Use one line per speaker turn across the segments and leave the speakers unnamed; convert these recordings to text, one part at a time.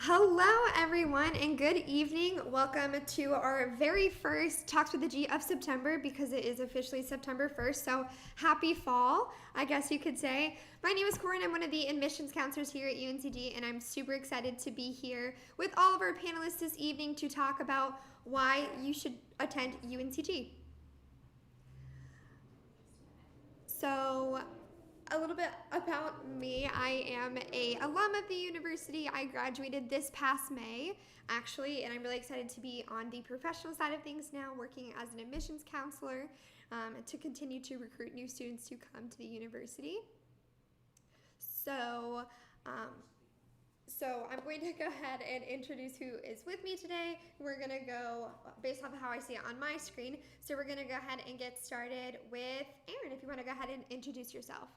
Hello, everyone, and good evening. Welcome to our very first Talks with the G of September because it is officially September 1st. So happy fall, I guess you could say. My name is Corinne. I'm one of the admissions counselors here at UNCG, and I'm super excited to be here with all of our panelists this evening to talk about why you should attend UNCG. So, a little bit about me. I am a alum of the university. I graduated this past May, actually, and I'm really excited to be on the professional side of things now, working as an admissions counselor to continue to recruit new students to come to the university. So, um, so I'm going to go ahead and introduce who is with me today. We're going to go based off of how I see it on my screen. So we're going to go ahead and get started with Aaron, if you want to go ahead and introduce yourself.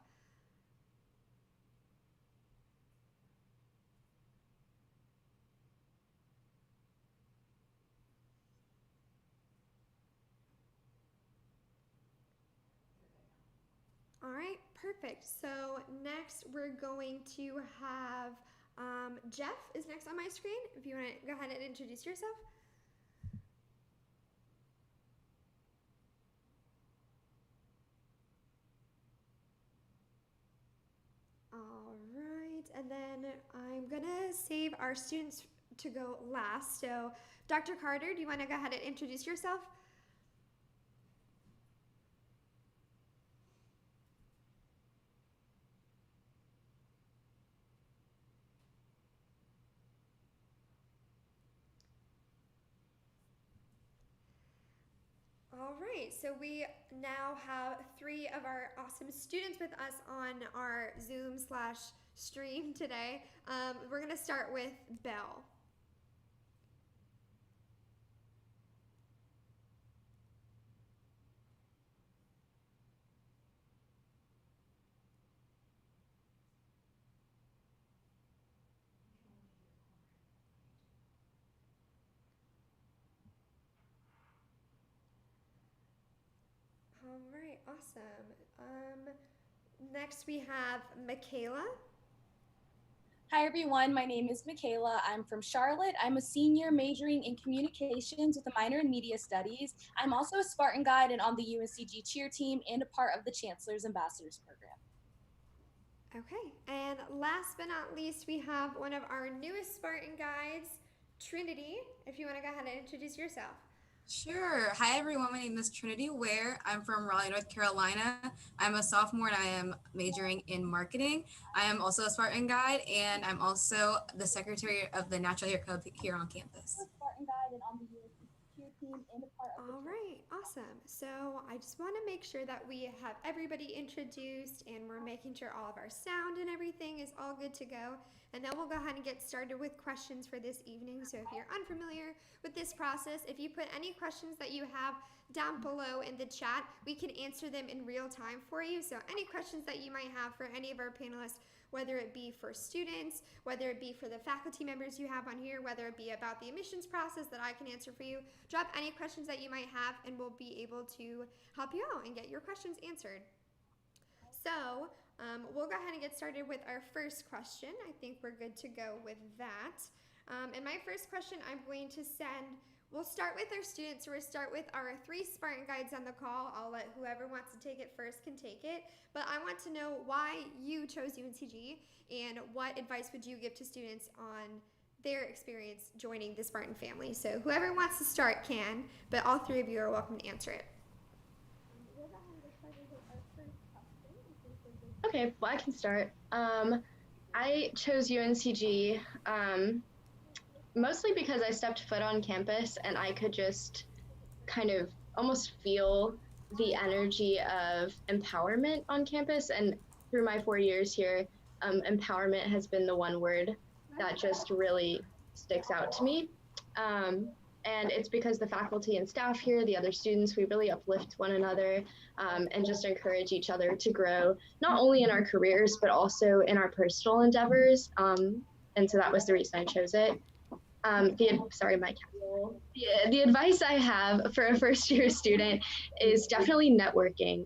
All right, perfect. So next we're going to have Jeff is next on my screen. If you want to go ahead and introduce yourself. All right, and then I'm gonna save our students to go last. So Dr. Carter, do you want to go ahead and introduce yourself? All right, so we now have three of our awesome students with us on our Zoom slash stream today. We're gonna start with Belle. All right, awesome. Next we have Michaela.
Hi everyone, my name is Michaela. I'm from Charlotte. I'm a senior majoring in communications with a minor in media studies. I'm also a Spartan Guide and on the UNCG cheer team and a part of the Chancellor's Ambassadors program.
Okay, and last but not least, we have one of our newest Spartan guides, Trinity. If you want to go ahead and introduce yourself.
Sure. Hi, everyone. My name is Trinity Ware. I'm from Raleigh, North Carolina. I'm a sophomore and I am majoring in marketing. I am also a Spartan Guide and I'm also the secretary of the Natural Hair Club here on campus.
Spartan Guide and on the UNCG cheer team and a part of
All right, awesome. So I just want to make sure that we have everybody introduced and we're making sure all of our sound and everything is all good to go. And then we'll go ahead and get started with questions for this evening. So if you're unfamiliar with this process, if you put any questions that you have down below in the chat, we can answer them in real time for you. So any questions that you might have for any of our panelists, whether it be for students, whether it be for the faculty members you have on here, whether it be about the admissions process that I can answer for you, drop any questions that you might have and we'll be able to help you out and get your questions answered. So we'll go ahead and get started with our first question. I think we're good to go with that. And my first question I'm going to we'll start with our students. So we'll start with our three Spartan Guides on the call. I'll let whoever wants to take it first can take it. But I want to know why you chose UNCG and what advice would you give to students on their experience joining the Spartan family. So whoever wants to start can, but all three of you are welcome to answer it.
Okay, well, I can start. I chose UNCG mostly because I stepped foot on campus and I could just kind of almost feel the energy of empowerment on campus. And through my 4 years here, empowerment has been the one word that just really sticks out to me. And it's because the faculty and staff here, the other students, we really uplift one another and just encourage each other to grow, not only in our careers, but also in our personal endeavors. And so that was the reason I chose it. The advice I have for a first year student is definitely networking.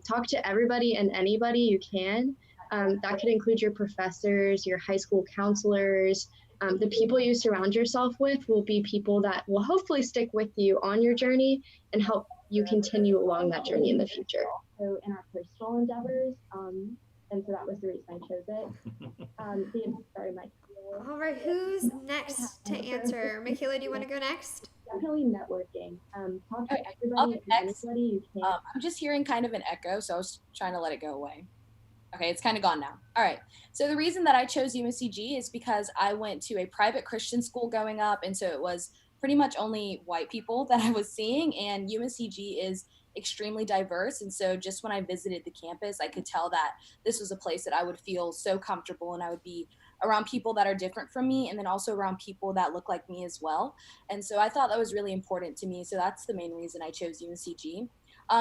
Talk to everybody and anybody you can. That could include your professors, your high school counselors. The people you surround yourself with will be people that will hopefully stick with you on your journey and help you continue along that journey in the future. So in our personal endeavors, and so that was the reason I chose it. Sorry, Mike.
All right, who's next to answer? Michaela, do you want to go next?
Definitely networking. Talk to
Okay, I'll
everybody
be
and
next.
anybody you can.
I'm just hearing kind of an echo, so I was trying to let it go away. Okay, it's kind of gone now. All right. So the reason that I chose UNCG is because I went to a private Christian school growing up, and so it was pretty much only white people that I was seeing, and UNCG is extremely diverse. And so just when I visited the campus, I could tell that this was a place that I would feel so comfortable, and I would be around people that are different from me, and then also around people that look like me as well. And so I thought that was really important to me. So that's the main reason I chose UNCG.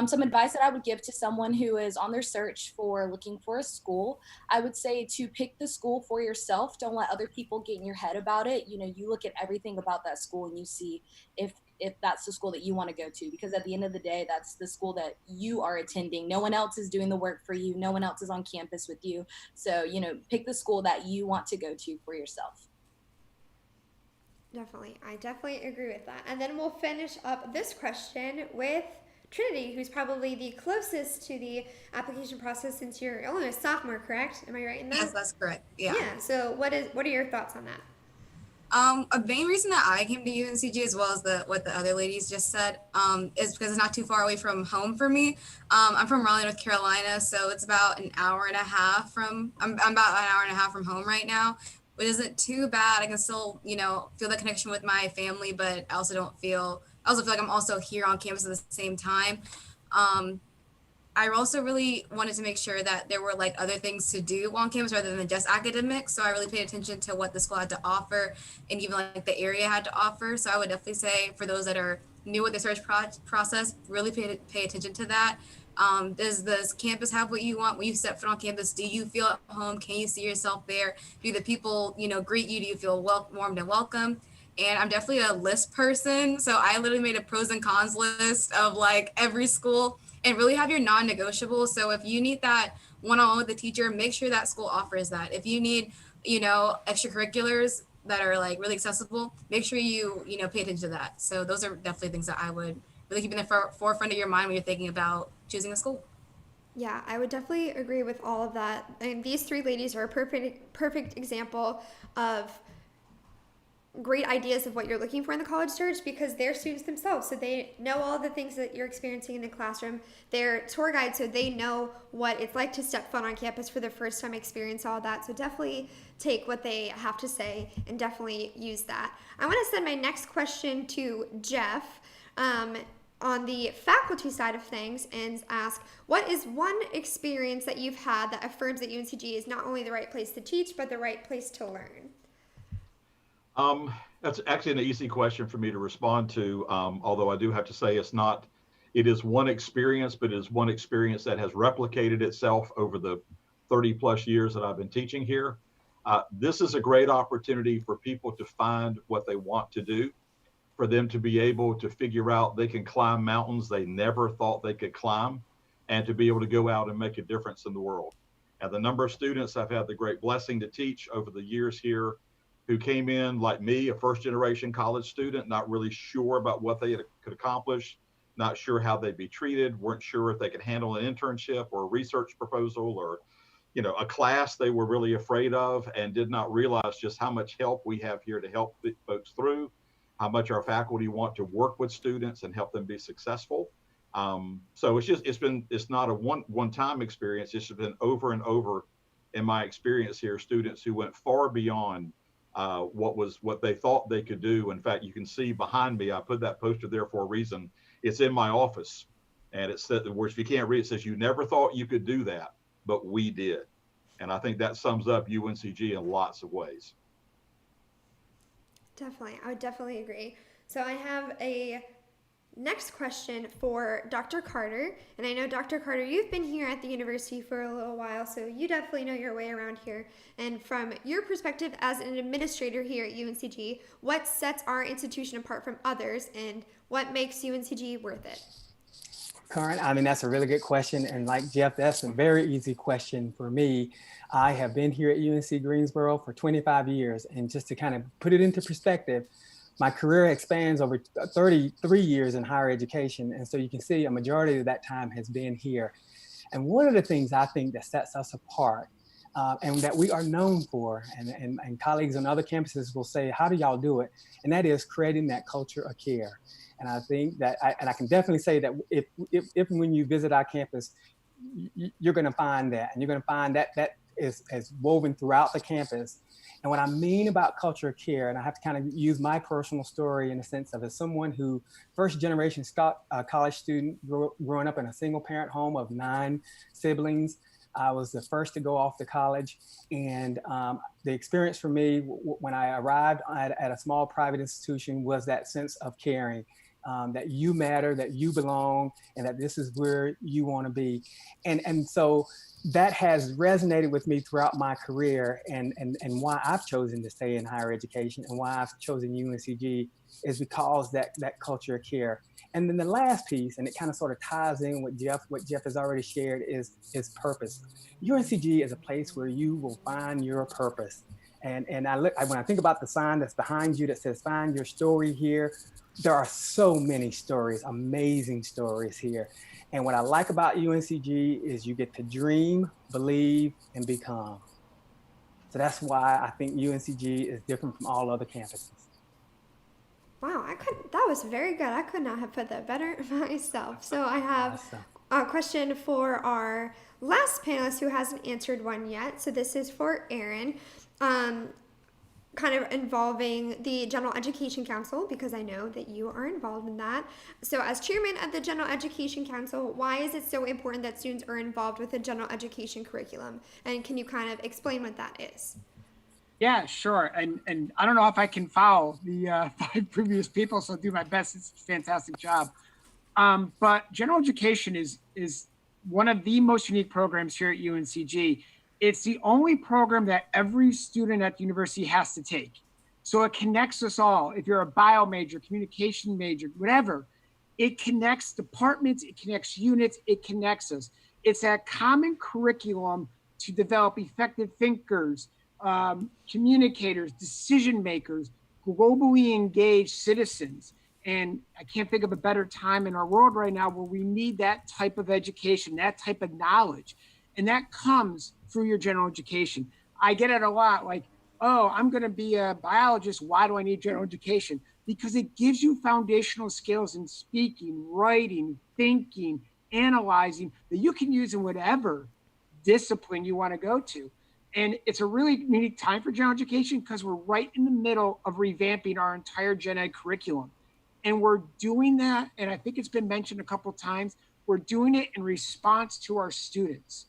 Some advice that I would give to someone who is on their search for looking for a school, I would say to pick the school for yourself. Don't let other people get in your head about it. You know, you look at everything about that school and you see if that's the school that you want to go to, because at the end of the day, that's the school that you are attending. No one else is doing the work for you. No one else is on campus with you. So, you know, pick the school that you want to go to for yourself.
Definitely. I definitely agree with that. And then we'll finish up this question with Trinity, who's probably the closest to the application process since you're only a sophomore, correct? Am I right in that?
Yes, that's correct. Yeah.
Yeah. So what are your thoughts on that?
A main reason that I came to UNCG, as well as what the other ladies just said, is because it's not too far away from home for me. I'm from Raleigh, North Carolina, so it's about an hour and a half from. I'm about an hour and a half from home right now, which isn't too bad. I can still, feel the connection with my family, but I also feel like I'm also here on campus at the same time. I also really wanted to make sure that there were like other things to do on campus rather than just academics. So I really paid attention to what the school had to offer and even like the area had to offer. So I would definitely say for those that are new with the search process, really pay attention to that. Does this campus have what you want when you step foot on campus? Do you feel at home? Can you see yourself there? Do the people, greet you? Do you feel warmed and welcome? And I'm definitely a list person. So I literally made a pros and cons list of like every school and really have your non-negotiables. So if you need that one-on-one with the teacher, make sure that school offers that. If you need, extracurriculars that are like really accessible, make sure you pay attention to that. So those are definitely things that I would really keep in the forefront of your mind when you're thinking about choosing a school.
Yeah, I would definitely agree with all of that. And these three ladies are a perfect example of great ideas of what you're looking for in the college search because they're students themselves, so they know all the things that you're experiencing in the classroom. They're tour guides, so they know what it's like to step foot on campus for the first time, experience all that. So definitely take what they have to say and definitely use that. I want to send my next question to Jeff on the faculty side of things and ask, what is one experience that you've had that affirms that UNCG is not only the right place to teach but the right place to learn?
That's actually an easy question for me to respond to, although I do have to say it is one experience, but it is one experience that has replicated itself over the 30 plus years that I've been teaching here. This is a great opportunity for people to find what they want to do, for them to be able to figure out they can climb mountains they never thought they could climb, and to be able to go out and make a difference in the world. And the number of students I've had the great blessing to teach over the years here who came in like me, a first generation college student, not really sure about what they could accomplish, not sure how they'd be treated, weren't sure if they could handle an internship or a research proposal or, a class they were really afraid of, and did not realize just how much help we have here to help folks through, how much our faculty want to work with students and help them be successful. So it's not a one-time experience. It's been over and over in my experience here, students who went far beyond what they thought they could do. In fact, you can see behind me, I put that poster there for a reason. It's in my office, and it said, if you can't read, it says, "You never thought you could do that, but we did." And I think that sums up UNCG in lots of ways.
Definitely, I would definitely agree. So I have a next question for Dr. Carter. And I know, Dr. Carter, you've been here at the university for a little while, so you definitely know your way around here. And from your perspective as an administrator here at UNCG, what sets our institution apart from others and what makes UNCG worth it?
Current, I mean, that's a really good question. And like Jeff, that's a very easy question for me. I have been here at UNC Greensboro for 25 years. And just to kind of put it into perspective, my career expands over 33 years in higher education. And so you can see a majority of that time has been here. And one of the things I think that sets us apart and that we are known for, and colleagues on other campuses will say, how do y'all do it? And that is creating that culture of care. And I think that, I can definitely say that if when you visit our campus, you're going to find that, and you're going to find that is woven throughout the campus. And what I mean about culture of care, and I have to kind of use my personal story in the sense of as someone who, first generation college student, growing up in a single parent home of 9 siblings. I was the first to go off to college. And the experience for me when I arrived at a small private institution was that sense of caring. That you matter, that you belong, and that this is where you want to be. And so that has resonated with me throughout my career, and why I've chosen to stay in higher education and why I've chosen UNCG is because that culture of care. And then the last piece, and it kind of sort of ties in with what Jeff has already shared, is purpose. UNCG is a place where you will find your purpose. And when I think about the sign that's behind you that says "Find your story here," there are so many stories, amazing stories here. And what I like about UNCG is you get to dream, believe, and become. So that's why I think UNCG is different from all other campuses.
Wow, that was very good. I could not have put that better myself. So I have a question for our last panelist who hasn't answered one yet. So this is for Aaron. Kind of involving the General Education Council, because I know that you are involved in that. So as chairman of the General Education Council, why is it so important that students are involved with the general education curriculum? And can you kind of explain what that is?
Yeah, sure. And I don't know if I can follow the 5 previous people, so I'll do my best. It's a fantastic job. But general education is one of the most unique programs here at UNCG. It's the only program that every student at the university has to take. So it connects us all. If you're a bio major, communication major, whatever, it connects departments, it connects units, it connects us. It's a common curriculum to develop effective thinkers, communicators, decision makers, globally engaged citizens. And I can't think of a better time in our world right now where we need that type of education, that type of knowledge. And that comes through your general education. I get it a lot, like, oh, I'm going to be a biologist. Why do I need general education? Because it gives you foundational skills in speaking, writing, thinking, analyzing that you can use in whatever discipline you want to go to. And it's a really unique time for general education because we're right in the middle of revamping our entire gen ed curriculum. And we're doing that, and I think it's been mentioned a couple of times, we're doing it in response to our students.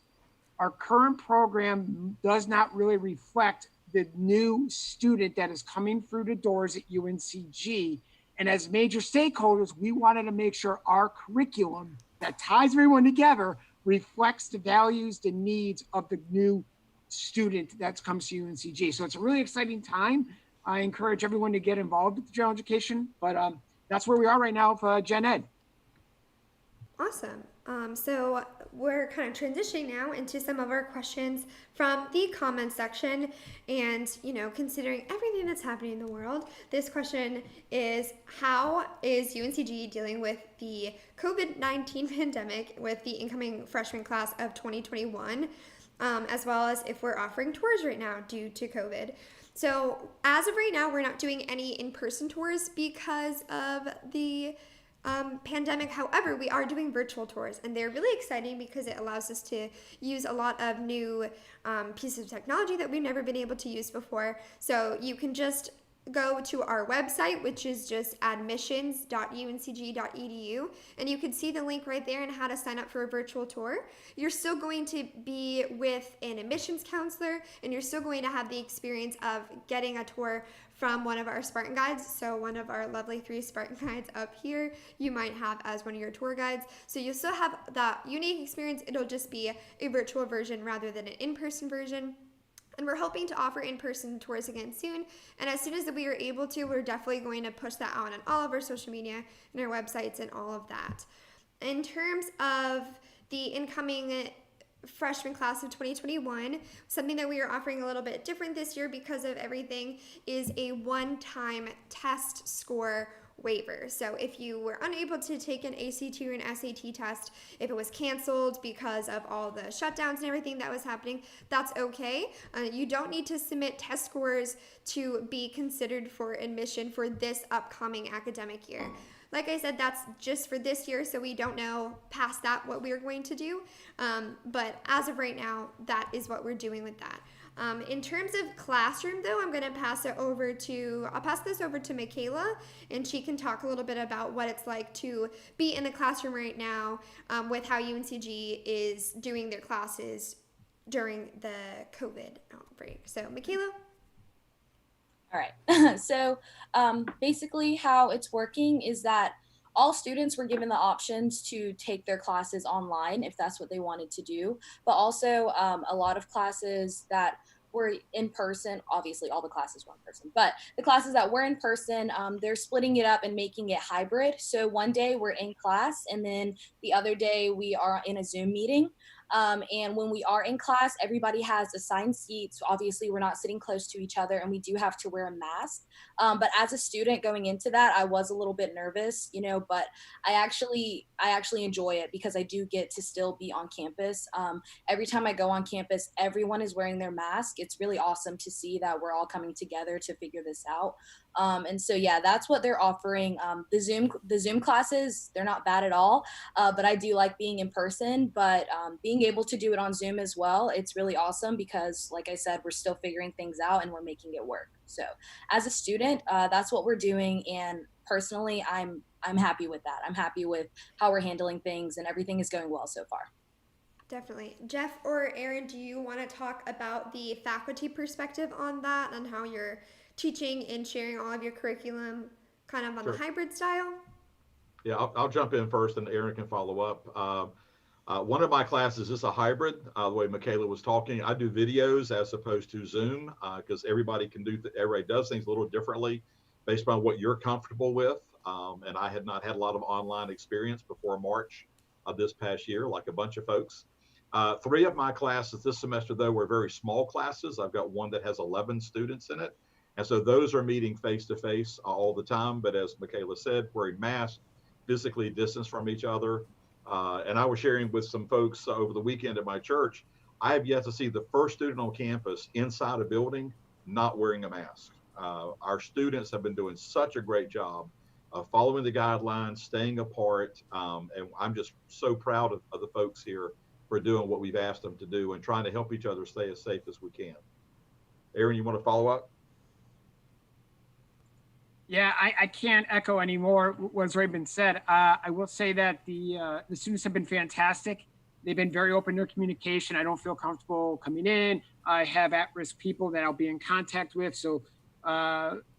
Our current program does not really reflect the new student that is coming through the doors at UNCG. And as major stakeholders, we wanted to make sure our curriculum that ties everyone together reflects the values, the needs of the new student that comes to UNCG. So it's a really exciting time. I encourage everyone to get involved with general education, but that's where we are right now with Gen Ed.
Awesome. So we're kind of transitioning now into some of our questions from the comments section. And, considering everything that's happening in the world, this question is, how is UNCG dealing with the COVID-19 pandemic with the incoming freshman class of 2021, as well as if we're offering tours right now due to COVID? So as of right now, we're not doing any in-person tours because of the pandemic. However, we are doing virtual tours, and they're really exciting because it allows us to use a lot of new pieces of technology that we've never been able to use before. So you can just go to our website, which is just admissions.uncg.edu, and you can see the link right there and how to sign up for a virtual tour. You're still going to be with an admissions counselor, and you're still going to have the experience of getting a tour from one of our Spartan guides. So one of our lovely 3 Spartan guides up here, you might have as one of your tour guides. So you'll still have that unique experience. It'll just be a virtual version rather than an in-person version. And we're hoping to offer in-person tours again soon. And as soon as we are able to, we're definitely going to push that out on all of our social media and our websites and all of that. in terms of the incoming freshman class of 2021, something that we are offering a little bit different this year because of everything is a one-time test score waiver. So if you were unable to take an ACT or an SAT test, if it was canceled because of all the shutdowns and everything that was happening, that's okay. You don't need to submit test scores to be considered for admission for this upcoming academic year. Like I said, that's just for this year, so we don't know past that what we're going to do. But as of right now, that is what we're doing with that. In terms of classroom, though, I'm going to pass this over to Michaela, and she can talk a little bit about what it's like to be in the classroom right now with how UNCG is doing their classes during the COVID outbreak. So, Michaela?
All right. So basically how it's working is that all students were given the options to take their classes online if that's what they wanted to do, but also a lot of classes that were in person, obviously all the classes were in person, but the classes that were in person, they're splitting it up and making it hybrid. So one day we're in class and then the other day we are in a Zoom meeting. And when we are in class, everybody has assigned seats. Obviously, we're not sitting close to each other, and we do have to wear a mask. But as a student going into that, I was a little bit nervous, but I actually enjoy it because I do get to still be on campus. Every time I go on campus, everyone is wearing their mask. It's really awesome to see that we're all coming together to figure this out. And so, yeah, that's what they're offering. The Zoom classes, they're not bad at all, but I do like being in person, but being able to do it on Zoom as well, it's really awesome because, like I said, we're still figuring things out and we're making it work. So as a student, that's what we're doing. And personally, I'm happy with that. I'm happy with how we're handling things and everything is going well so far.
Definitely. Jeff or Aaron, do you want to talk about the faculty perspective on that and how you're teaching and sharing all of your curriculum kind of on
Sure.
the hybrid style?
Yeah, I'll jump in first and Aaron can follow up. One of my classes is a hybrid, the way Michaela was talking. I do videos as opposed to Zoom because everybody does things a little differently based on what you're comfortable with. And I had not had a lot of online experience before March of this past year, like a bunch of folks. 3 of my classes this semester, though, were very small classes. I've got one that has 11 students in it. And so those are meeting face to face all the time. But as Michaela said, wearing masks, physically distanced from each other. And I was sharing with some folks over the weekend at my church. I have yet to see the first student on campus inside a building not wearing a mask. Our students have been doing such a great job of following the guidelines, staying apart. And I'm just so proud of the folks here for doing what we've asked them to do and trying to help each other stay as safe as we can. Aaron, you want to follow up?
Yeah, I can't echo anymore what's already been said. I will say that the students have been fantastic. They've been very open in their communication. I don't feel comfortable coming in. I have at-risk people that I'll be in contact with. So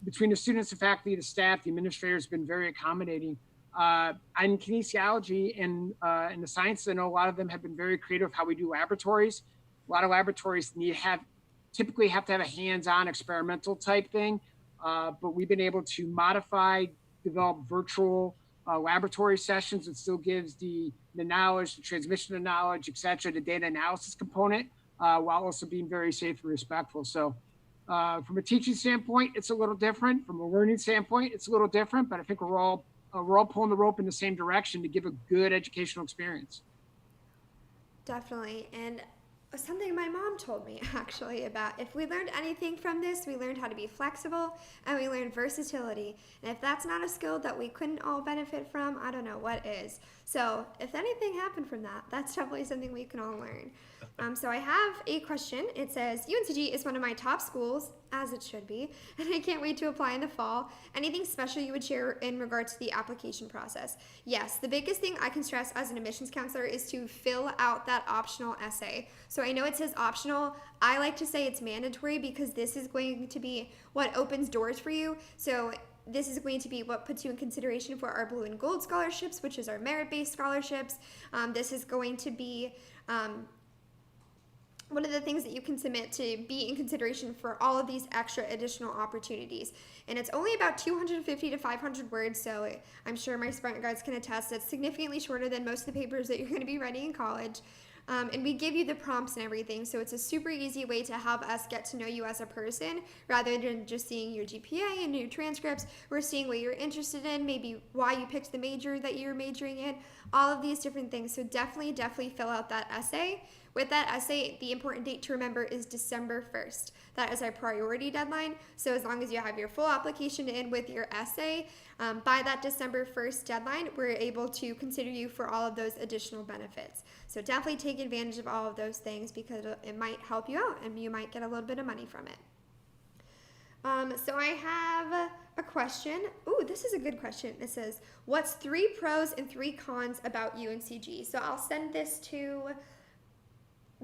between the students, the faculty, the staff, the administrators have been very accommodating. In kinesiology and in the sciences, I know a lot of them have been very creative how we do laboratories. A lot of laboratories typically have to have a hands-on experimental type thing. But we've been able to modify, develop virtual laboratory sessions that still gives the knowledge, the transmission of knowledge, et cetera, the data analysis component, while also being very safe and respectful. So from a teaching standpoint, it's a little different. From a learning standpoint, it's a little different, but I think we're all pulling the rope in the same direction to give a good educational experience.
Definitely. And something my mom told me actually about if we learned anything from this, we learned how to be flexible and we learned versatility. And if that's not a skill that we couldn't all benefit from, I don't know what is. So if anything happened from that, that's definitely something we can all learn. So I have a question. It says, UNCG is one of my top schools, as it should be, and I can't wait to apply in the fall. Anything special you would share in regards to the application process? Yes, the biggest thing I can stress as an admissions counselor is to fill out that optional essay. So I know it says optional. I like to say it's mandatory because this is going to be what opens doors for you. So this is going to be what puts you in consideration for our Blue and Gold scholarships, which is our merit-based scholarships. This is going to be one of the things that you can submit to be in consideration for all of these extra additional opportunities. And it's only about 250 to 500 words, so I'm sure my Spartan guides can attest that's significantly shorter than most of the papers that you're going to be writing in college. And we give you the prompts and everything, so it's a super easy way to have us get to know you as a person rather than just seeing your GPA and your transcripts. We're seeing what you're interested in, maybe why you picked the major that you're majoring in, all of these different things. So definitely fill out that essay. With that essay, the important date to remember is December 1st. That is our priority deadline. So as long as you have your full application in with your essay, by that December 1st deadline, we're able to consider you for all of those additional benefits. So definitely take advantage of all of those things because it might help you out and you might get a little bit of money from it. So I have a question. Ooh, this is a good question. It says, what's 3 pros and 3 cons about UNCG? So I'll send this to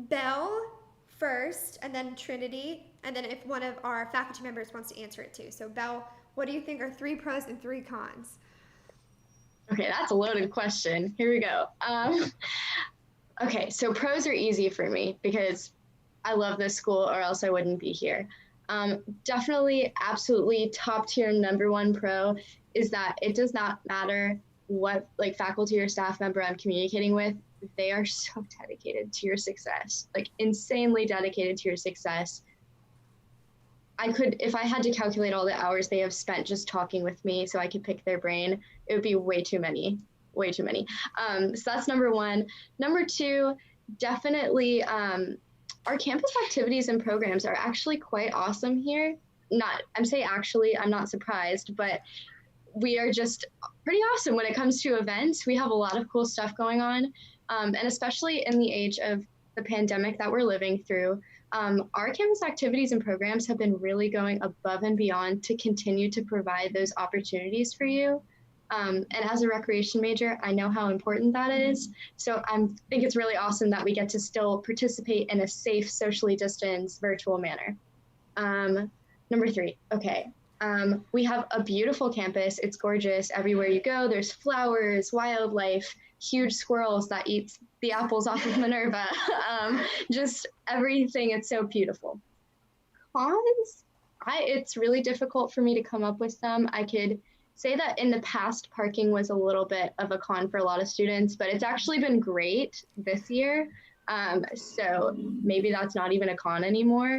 Belle first, and then Trinity, and then if one of our faculty members wants to answer it too. So Belle, what do you think are 3 pros and 3 cons?
Okay, that's a loaded question. Here we go. Okay, so pros are easy for me because I love this school or else I wouldn't be here. Definitely, absolutely top tier #1 pro is that it does not matter what like faculty or staff member I'm communicating with. They are so dedicated to your success, like insanely dedicated to your success. If I had to calculate all the hours they have spent just talking with me so I could pick their brain, it would be way too many. So that's #1. #2, definitely our campus activities and programs are actually quite awesome here. I'm not surprised, but we are just pretty awesome when it comes to events. We have a lot of cool stuff going on. And especially in the age of the pandemic that we're living through, our campus activities and programs have been really going above and beyond to continue to provide those opportunities for you. And as a recreation major, I know how important that is. So I think it's really awesome that we get to still participate in a safe, socially distanced, virtual manner. #3, okay. We have a beautiful campus. It's gorgeous everywhere you go. There's flowers, wildlife, huge squirrels that eat the apples off of Minerva. Just everything. It's so beautiful. Cons? It's really difficult for me to come up with some. I could say that in the past, parking was a little bit of a con for a lot of students, but it's actually been great this year. So maybe that's not even a con anymore.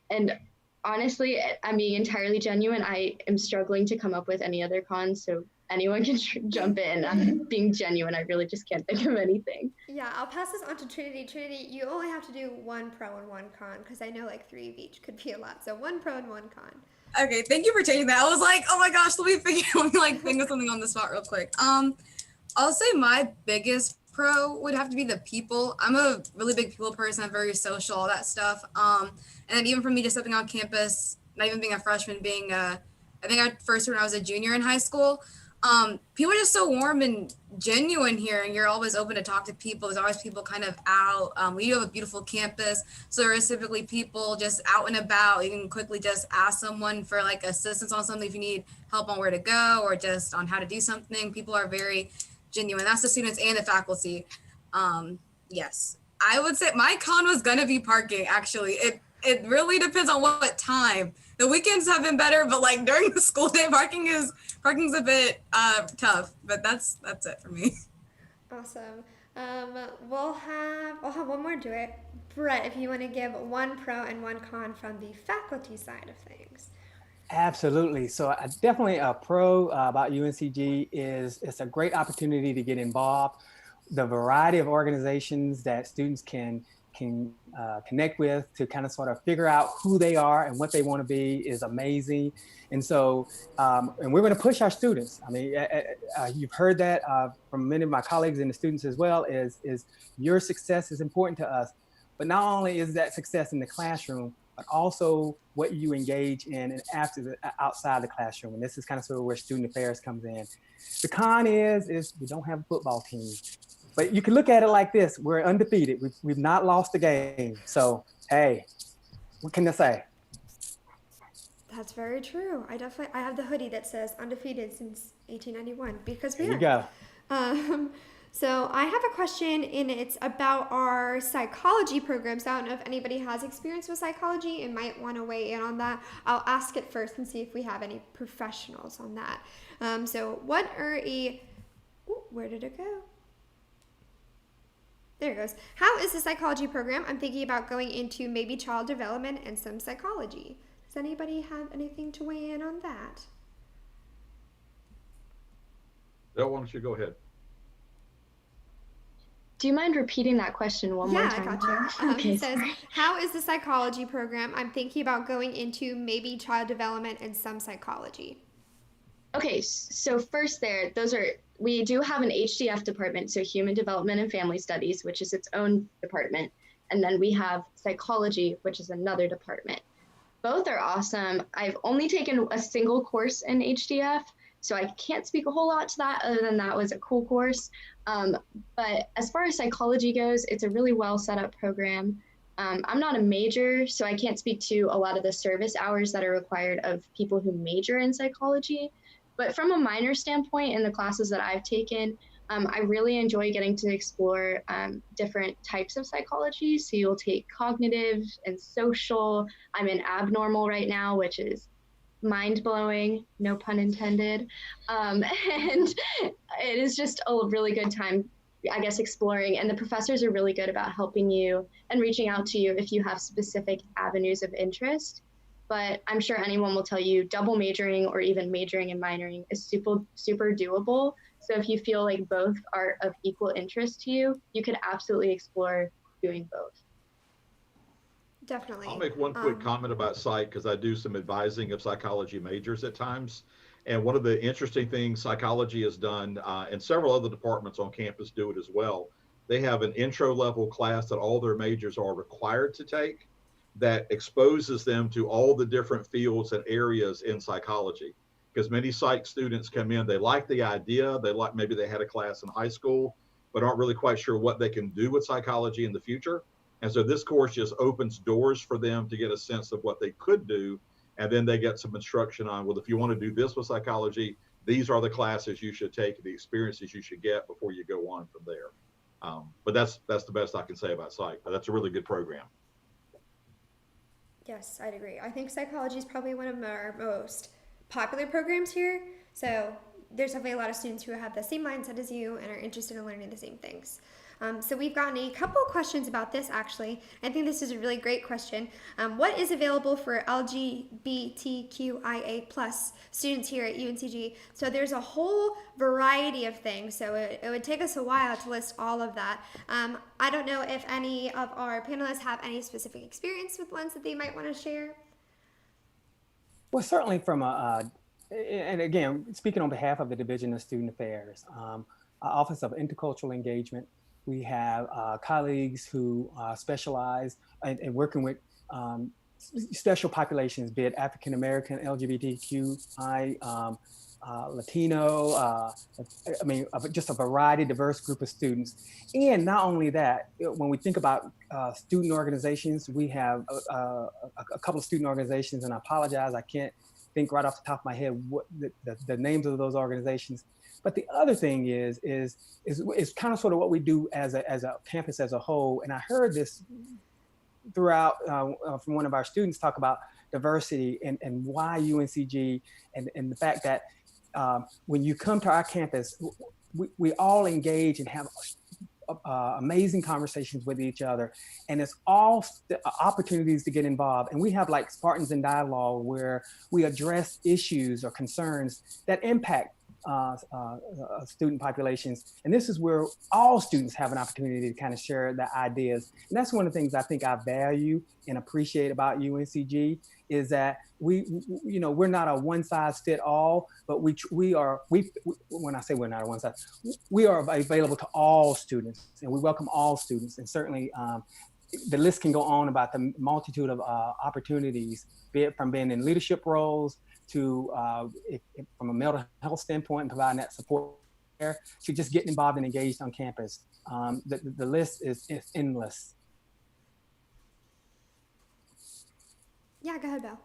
And honestly, I'm being entirely genuine. I am struggling to come up with any other cons, so anyone can jump in. I'm being genuine. I really just can't think of anything.
Yeah, I'll pass this on to Trinity. Trinity, you only have to do 1 pro and 1 con because I know like 3 of each could be a lot. So 1 pro and 1 con.
Okay, thank you for changing that. I was like, oh my gosh, let me think of something on the spot real quick. I'll say my biggest pro would have to be the people. I'm a really big people person. I'm very social, all that stuff. And then even for me just stepping on campus, not even being a freshman, I think I first when I was a junior in high school, people are just so warm and genuine here, and you're always open to talk to people. There's always people kind of out. We do have a beautiful campus, so there is typically people just out and about. You can quickly just ask someone for like assistance on something if you need help on where to go or just on how to do something. People are very genuine. That's the students and the faculty. Yes, I would say my con was gonna be parking. Actually, it really depends on what time. The weekends have been better, but like during the school day, parking's a bit tough. But that's it for me.
Awesome. We'll have one more do it. Brett, if you want to give 1 pro and 1 con from the faculty side of things.
Absolutely. So definitely a pro about UNCG is it's a great opportunity to get involved. The variety of organizations that students can connect with to kind of sort of figure out who they are and what they want to be is amazing. And so, and we're going to push our students. I mean, you've heard that from many of my colleagues and the students as well, is your success is important to us. But not only is that success in the classroom, but also what you engage in and outside the classroom. And this is kind of sort of where student affairs comes in. The con is we don't have a football team. But you can look at it like this. We're undefeated. We've not lost a game. So, hey, what can I say?
That's very true. I have the hoodie that says undefeated since 1891 because we are.
There you go.
So I have a question, and it's about our psychology programs. I don't know if anybody has experience with psychology and might want to weigh in on that. I'll ask it first and see if we have any professionals on that. So what are where did it go? There it goes. How is the psychology program? I'm thinking about going into maybe child development and some psychology. Does anybody have anything to weigh in on that?
Bill, why don't you go ahead?
Do you mind repeating that question one more time?
Yeah, I got you.
Okay,
It says,
sorry.
how is the psychology program? I'm thinking about going into maybe child development and some psychology.
Okay, so first we do have an HDF department, so Human Development and Family Studies, which is its own department. And then we have psychology, which is another department. Both are awesome. I've only taken a single course in HDF, so I can't speak a whole lot to that other than that was a cool course. But as far as psychology goes, it's a really well set up program. I'm not a major, so I can't speak to a lot of the service hours that are required of people who major in psychology. But from a minor standpoint, in the classes that I've taken, I really enjoy getting to explore different types of psychology. So you'll take cognitive and social. I'm in abnormal right now, which is mind-blowing, no pun intended. And it is just a really good time, I guess, exploring. And the professors are really good about helping you and reaching out to you if you have specific avenues of interest. But I'm sure anyone will tell you double majoring or even majoring and minoring is super doable. So if you feel like both are of equal interest to you, you could absolutely explore doing both.
Definitely.
I'll make one quick comment about psych because I do some advising of psychology majors at times. And one of the interesting things psychology has done, and several other departments on campus do it as well, they have an intro level class that all their majors are required to take that exposes them to all the different fields and areas in psychology. Because many psych students come in, they like the idea, maybe they had a class in high school, but aren't really quite sure what they can do with psychology in the future. And so this course just opens doors for them to get a sense of what they could do. And then they get some instruction on, well, if you want to do this with psychology, these are the classes you should take, the experiences you should get before you go on from there. But that's the best I can say about psych. But that's a really good program.
Yes, I'd agree. I think psychology is probably one of our most popular programs here. So there's definitely a lot of students who have the same mindset as you and are interested in learning the same things. So we've gotten a couple of questions about this, actually. I think this is a really great question. What is available for LGBTQIA plus students here at UNCG? So there's a whole variety of things, so it would take us a while to list all of that. I don't know if any of our panelists have any specific experience with ones that they might want to share.
Well, certainly from and again, speaking on behalf of the Division of Student Affairs, Office of Intercultural Engagement, we have colleagues who specialize in working with special populations, be it African American, LGBTQI, Latino, just a variety, diverse group of students. And not only that, when we think about student organizations, we have a couple of student organizations, and I apologize, I can't think right off the top of my head what the names of those organizations. But the other thing is kind of sort of what we do as a campus as a whole. And I heard this throughout from one of our students talk about diversity and why UNCG and the fact that when you come to our campus, we all engage and have amazing conversations with each other, and it's all opportunities to get involved. And we have like Spartans in Dialogue, where we address issues or concerns that impact student populations. And this is where all students have an opportunity to kind of share their ideas. And that's one of the things I think I value and appreciate about UNCG is that we're not a one size fit all, but when I say we're not a one size, we are available to all students, and we welcome all students. And certainly the list can go on about the multitude of opportunities, be it from being in leadership roles to from a mental health standpoint and providing that support there, to just getting involved and engaged on campus. The list is endless.
Yeah, go ahead, Belle.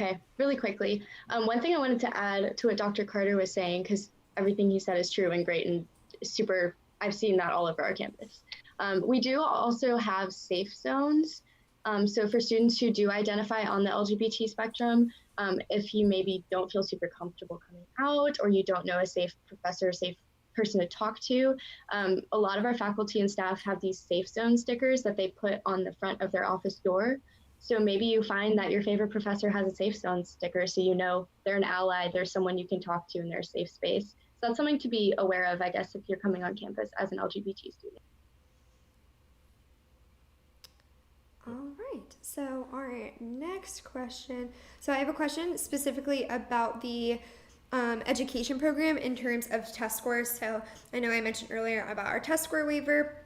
Okay, really quickly. One thing I wanted to add to what Dr. Carter was saying, because everything he said is true and great and super I've seen that all over our campus. We do also have safe zones. So for students who do identify on the LGBT spectrum, if you maybe don't feel super comfortable coming out, or you don't know a safe professor, safe person to talk to, a lot of our faculty and staff have these safe zone stickers that they put on the front of their office door. So maybe you find that your favorite professor has a safe zone sticker, so you know they're an ally, there's someone you can talk to in their safe space. So that's something to be aware of, I guess, if you're coming on campus as an LGBT student.
All right, so our next question. So I have a question specifically about the education program in terms of test scores. So I know I mentioned earlier about our test score waiver.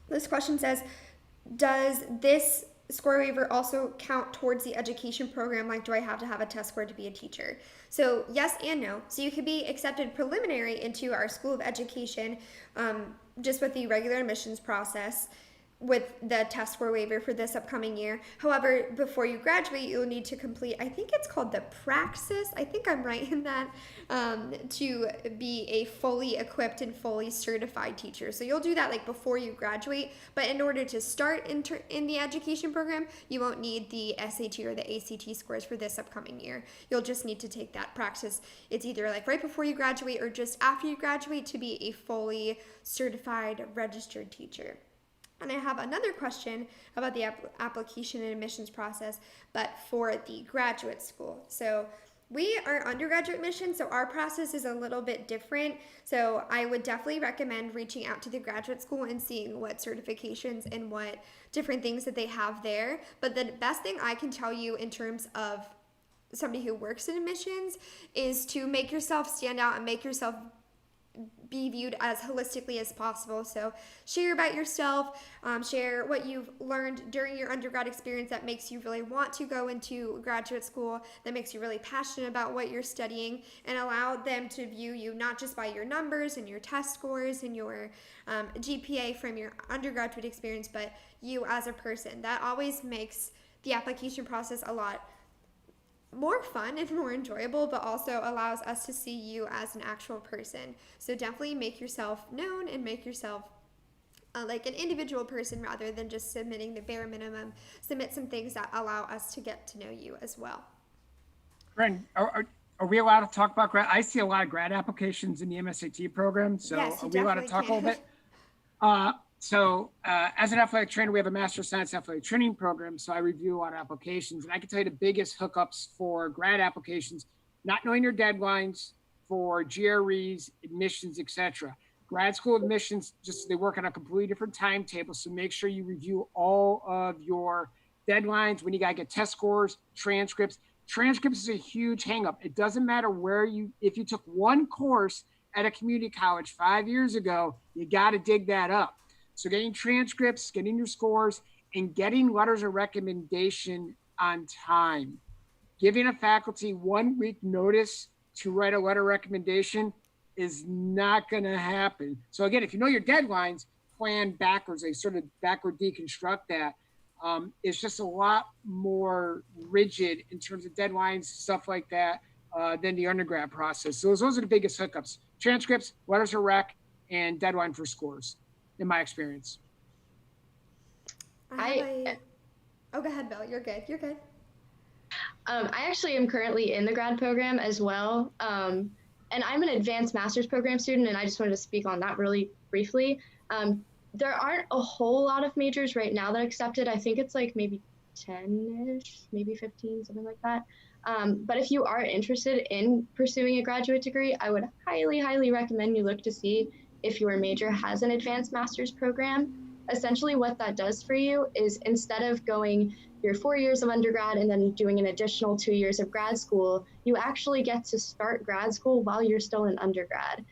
This question says, does this score waiver also count towards the education program? Like, do I have to have a test score to be a teacher? So yes and no. So you could be accepted preliminary into our School of Education just with the regular admissions process with the test score waiver for this upcoming year. However, before you graduate, you'll need to complete, I think it's called the praxis, I think I'm right in that, to be a fully equipped and fully certified teacher. So you'll do that like before you graduate, but in order to start in the education program, you won't need the SAT or the ACT scores for this upcoming year. You'll just need to take that praxis. It's either like right before you graduate or just after you graduate to be a fully certified registered teacher. And I have another question about the application and admissions process, but for the graduate school. So we are undergraduate admissions, so our process is a little bit different. So I would definitely recommend reaching out to the graduate school and seeing what certifications and what different things that they have there. But the best thing I can tell you in terms of somebody who works in admissions is to make yourself stand out and make yourself be viewed as holistically as possible. So share about yourself, share what you've learned during your undergrad experience that makes you really want to go into graduate school, that makes you really passionate about what you're studying, and allow them to view you not just by your numbers and your test scores and your GPA from your undergraduate experience, but you as a person. That always makes the application process a lot more fun and more enjoyable, but also allows us to see you as an actual person. So definitely make yourself known and make yourself like an individual person rather than just submitting the bare minimum. Submit some things that allow us to get to know you as well.
Bren, are we allowed to talk about grad? I see a lot of grad applications in the MSAT program, so
yes,
are we allowed to talk a little bit? As an athletic trainer, we have a Master of Science Athletic Training program, so I review a lot of applications. And I can tell you the biggest hookups for grad applications, not knowing your deadlines for GREs, admissions, etc. Grad school admissions, just they work on a completely different timetable, so make sure you review all of your deadlines, when you got to get test scores, transcripts. Transcripts is a huge hangup. It doesn't matter if you took one course at a community college 5 years ago, you got to dig that up. So getting transcripts, getting your scores, and getting letters of recommendation on time. Giving a faculty 1 week notice to write a letter of recommendation is not going to happen. So again, if you know your deadlines, plan backwards. They sort of backward deconstruct that. It's just a lot more rigid in terms of deadlines, stuff like that, than the undergrad process. So those are the biggest hookups. Transcripts, letters of rec, and deadline for scores, in my experience.
Oh, go ahead, Bill. You're good. You're good.
I actually am currently in the grad program as well. And I'm an advanced master's program student, and I just wanted to speak on that really briefly. There aren't a whole lot of majors right now that are accepted. I think it's like maybe 10-ish, maybe 15, something like that. But if you are interested in pursuing a graduate degree, I would highly, highly recommend you look to see if your major has an advanced master's program. Essentially what that does for you is instead of going your 4 years of undergrad and then doing an additional 2 years of grad school, you actually get to start grad school while you're still in undergrad.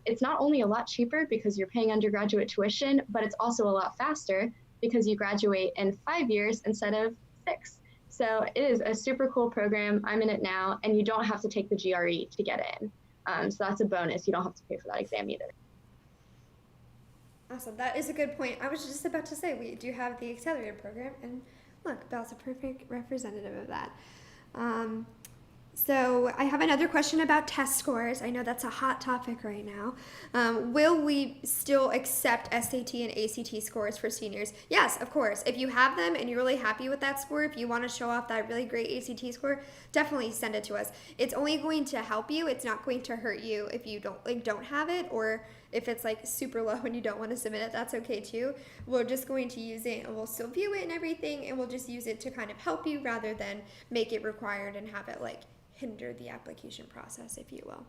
It's not only a lot cheaper because you're paying undergraduate tuition, but it's also a lot faster because you graduate in 5 years instead of 6. So it is a super cool program. I'm in it now, and you don't have to take the GRE to get in. So that's a bonus. You don't have to pay for that exam either.
Awesome. That is a good point. I was just about to say we do have the accelerated program, and look, Belle's a perfect representative of that. So I have another question about test scores. I know that's a hot topic right now. Will we still accept SAT and ACT scores for seniors? Yes, of course. If you have them and you're really happy with that score, if you want to show off that really great ACT score, definitely send it to us. It's only going to help you. It's not going to hurt you if you don't have it, or if it's like super low and you don't want to submit it. That's okay too. We're just going to use it and we'll still view it and everything, and we'll just use it to kind of help you rather than make it required and have it like hinder the application process, if you will.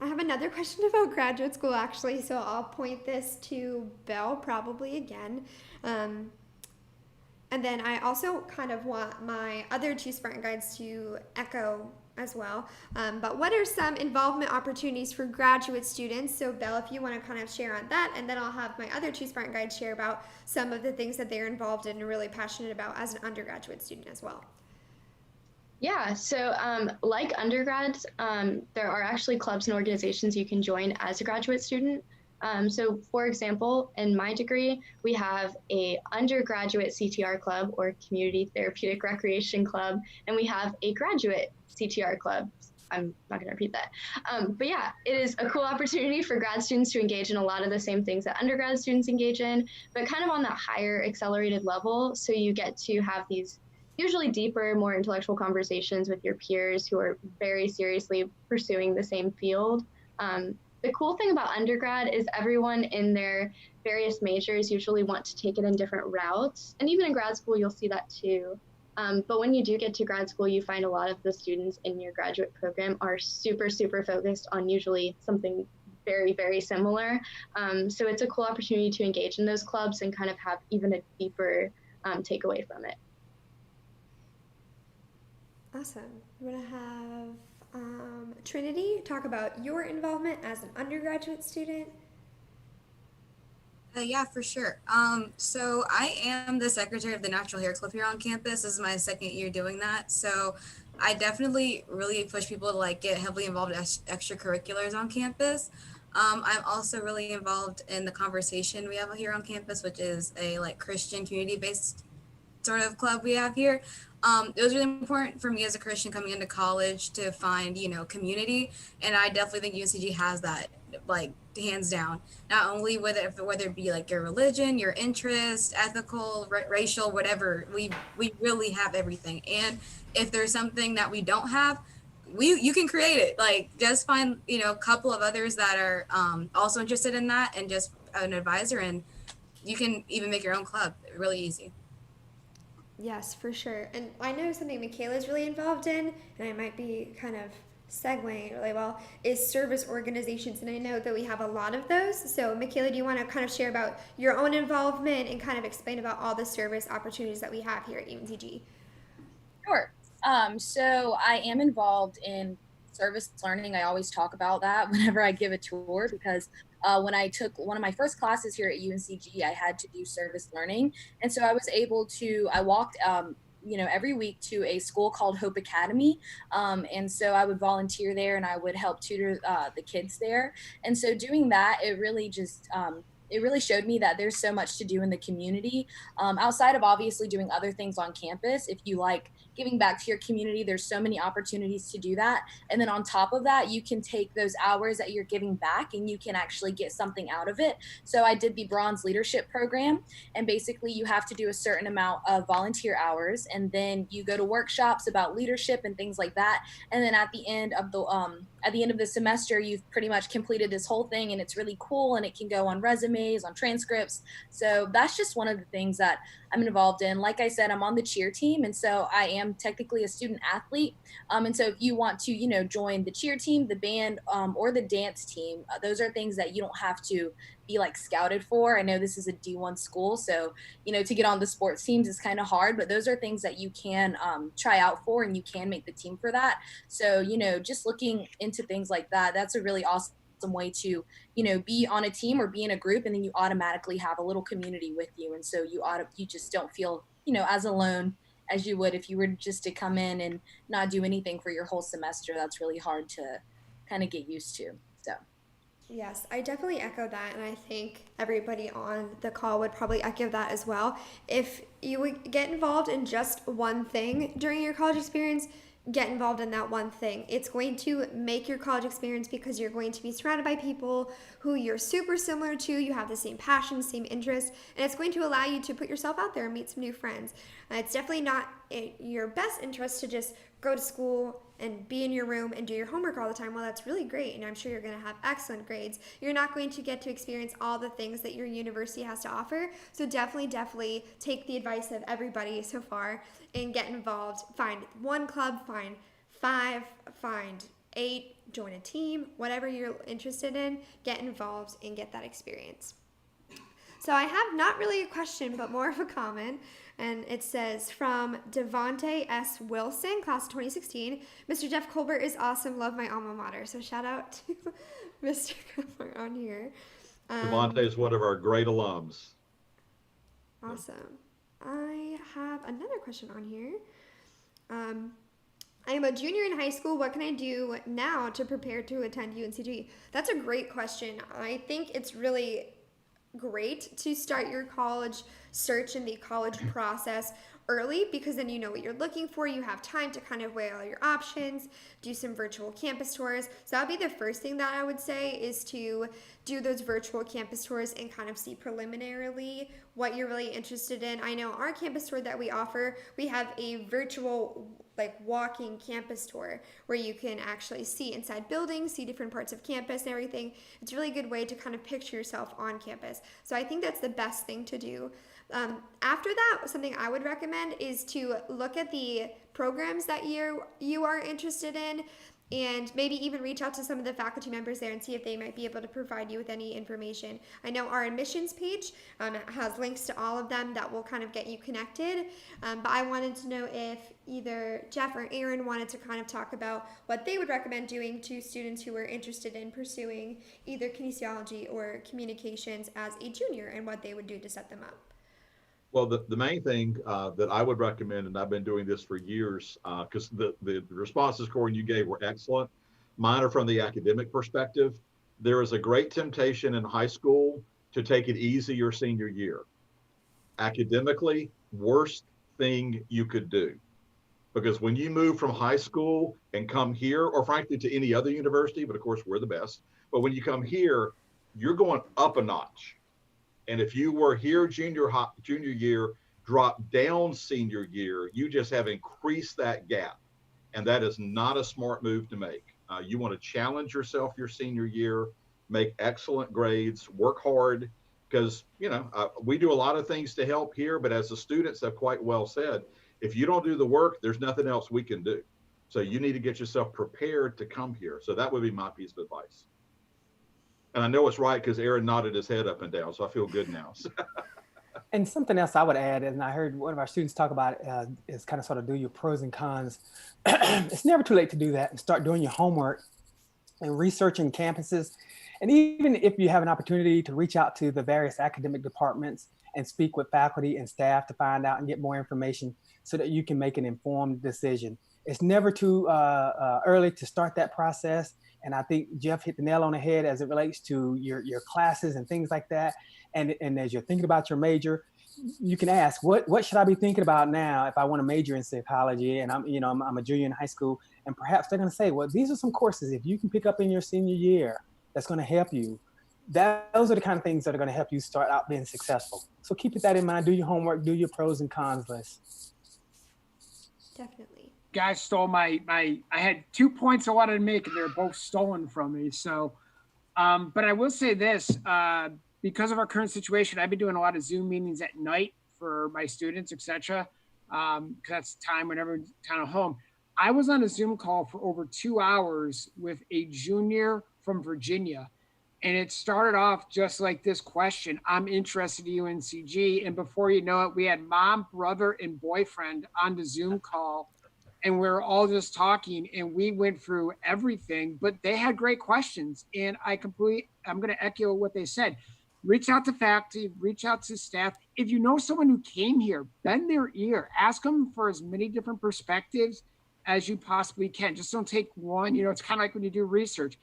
I have another question about graduate school actually, so I'll point this to Belle probably again. And then I also kind of want my other two Spartan guides to echo as well. But what are some involvement opportunities for graduate students? So Belle, if you want to kind of share on that, and then I'll have my other two Spartan guides share about some of the things that they're involved in and really passionate about as an undergraduate student as well.
Yeah, so like undergrads, there are actually clubs and organizations you can join as a graduate student. So for example, in my degree, we have a undergraduate CTR club or Community Therapeutic Recreation Club, and we have a graduate CTR club. I'm not going to repeat that. But yeah, it is a cool opportunity for grad students to engage in a lot of the same things that undergrad students engage in, but kind of on that higher accelerated level. So you get to have these usually deeper, more intellectual conversations with your peers who are very seriously pursuing the same field. The cool thing about undergrad is everyone in their various majors usually want to take it in different routes. And even in grad school, you'll see that too. But when you do get to grad school, you find a lot of the students in your graduate program are super, super focused on usually something very, very similar. So it's a cool opportunity to engage in those clubs and kind of have even a deeper takeaway from it.
Awesome. I'm going to have Trinity talk about your involvement as an undergraduate student.
Yeah, for sure. So I am the secretary of the Natural Hair Club here on campus. This is my second year doing that. So I definitely really push people to like get heavily involved in extracurriculars on campus. I'm also really involved in the conversation we have here on campus, which is a like Christian community-based sort of club we have here. It was really important for me as a Christian coming into college to find, community. And I definitely think UNCG has that, like, hands down. Not only whether it be like your religion, your interest, ethical, racial, whatever, we really have everything. And if there's something that we don't have, you can create it. Like, just find, a couple of others that are also interested in that, and just an advisor, and you can even make your own club really easy.
Yes, for sure. And I know something Michaela's really involved in, and I might be kind of segueing really well, is service organizations. And I know that we have a lot of those. So Michaela, do you want to kind of share about your own involvement and kind of explain about all the service opportunities that we have here at UNCG?
Sure. So I am involved in service learning. I always talk about that whenever I give a tour, because when I took one of my first classes here at UNCG, I had to do service learning. And so I was able to, I walked, every week to a school called Hope Academy. And so I would volunteer there and I would help tutor the kids there. And so doing that, it really just, it really showed me that there's so much to do in the community, outside of obviously doing other things on campus. If you like giving back to your community, there's so many opportunities to do that. And then on top of that, you can take those hours that you're giving back and you can actually get something out of it. So I did the Bronze Leadership Program, and basically you have to do a certain amount of volunteer hours, and then you go to workshops about leadership and things like that. And then at the end of the semester, you've pretty much completed this whole thing, and it's really cool, and it can go on resumes, on transcripts. So that's just one of the things that I'm involved in. Like I said, I'm on the cheer team, and so I am technically a student athlete. And so if you want to, join the cheer team, the band, or the dance team, those are things that you don't have to be like scouted for. I know this is a D1 school, so to get on the sports teams is kind of hard, but those are things that you can try out for, and you can make the team for that. So just looking into things like that, that's a really awesome way to be on a team or be in a group, and then you automatically have a little community with you, and so you just don't feel as alone as you would if you were just to come in and not do anything for your whole semester. That's really hard to kind of get used to. So
Yes, I definitely echo that, and I think everybody on the call would probably echo that as well. If you would get involved in just one thing during your college experience, get involved in that one thing. It's going to make your college experience because you're going to be surrounded by people who you're super similar to, you have the same passions, same interests, and it's going to allow you to put yourself out there and meet some new friends. It's definitely not in your best interest to just go to school and be in your room and do your homework all the time. Well, that's really great, and I'm sure you're going to have excellent grades. You're not going to get to experience all the things that your university has to offer. So definitely take the advice of everybody so far and get involved. Find one club, find 5, find 8, join a team, whatever you're interested in, get involved and get that experience. So I have not really a question, but more of a comment. And it says, from Devonte S. Wilson, class of 2016, Mr. Jeff Colbert is awesome. Love my alma mater. So shout out to Mr. Colbert on here.
Devontae is one of our great alums.
Awesome. I have another question on here. I am a junior in high school. What can I do now to prepare to attend UNCG? That's a great question. I think it's really great to start your college search and the college process early, because then you know what you're looking for. You have time to kind of weigh all your options, do some virtual campus tours. So that would be the first thing that I would say, is to do those virtual campus tours and kind of see preliminarily what you're really interested in. I know our campus tour that we offer, we have a virtual walking campus tour where you can actually see inside buildings, see different parts of campus and everything. It's a really good way to kind of picture yourself on campus. So I think that's the best thing to do. After that, something I would recommend is to look at the programs that you are interested in, and maybe even reach out to some of the faculty members there and see if they might be able to provide you with any information. I know our admissions page has links to all of them that will kind of get you connected, but I wanted to know if either Jeff or Aaron wanted to kind of talk about what they would recommend doing to students who are interested in pursuing either kinesiology or communications as a junior, and what they would do to set them up.
Well, the main thing that I would recommend, and I've been doing this for years, because the responses, Corin, you gave were excellent. Mine are from the academic perspective. There is a great temptation in high school to take it easy your senior year. Academically, worst thing you could do. Because when you move from high school and come here, or frankly to any other university, but of course we're the best, but when you come here, you're going up a notch. And if you were here junior year, drop down senior year, you just have increased that gap. And that is not a smart move to make. You want to challenge yourself your senior year, make excellent grades, work hard, because, we do a lot of things to help here, but as the students have quite well said, if you don't do the work, there's nothing else we can do. So you need to get yourself prepared to come here. So that would be my piece of advice. And I know it's right because Aaron nodded his head up and down, so I feel good now.
And something else I would add, and I heard one of our students talk about is kind of sort of do your pros and cons. It's never too late to do that and start doing your homework and researching campuses. And even if you have an opportunity to reach out to the various academic departments and speak with faculty and staff to find out and get more information so that you can make an informed decision. It's never too early to start that process. And I think Jeff hit the nail on the head as it relates to your classes and things like that. And as you're thinking about your major, you can ask, what should I be thinking about now if I want to major in psychology and I'm a junior in high school? And perhaps they're going to say, well, these are some courses if you can pick up in your senior year that's going to help you. Those are the kind of things that are going to help you start out being successful. So keep that in mind. Do your homework, do your pros and cons list.
Definitely.
Guys stole I had 2 points I wanted to make and they're both stolen from me. So, but I will say this, because of our current situation, I've been doing a lot of Zoom meetings at night for my students, etc. Because that's time when everyone's kind of home. I was on a Zoom call for over 2 hours with a junior from Virginia. And it started off just like this question. I'm interested in UNCG. And before you know it, we had mom, brother, and boyfriend on the Zoom call. And we were all just talking and we went through everything, but they had great questions. And I'm going to echo what they said. Reach out to faculty, reach out to staff. If you know someone who came here, bend their ear, ask them for as many different perspectives as you possibly can. Just don't take one, it's kind of like when you do research.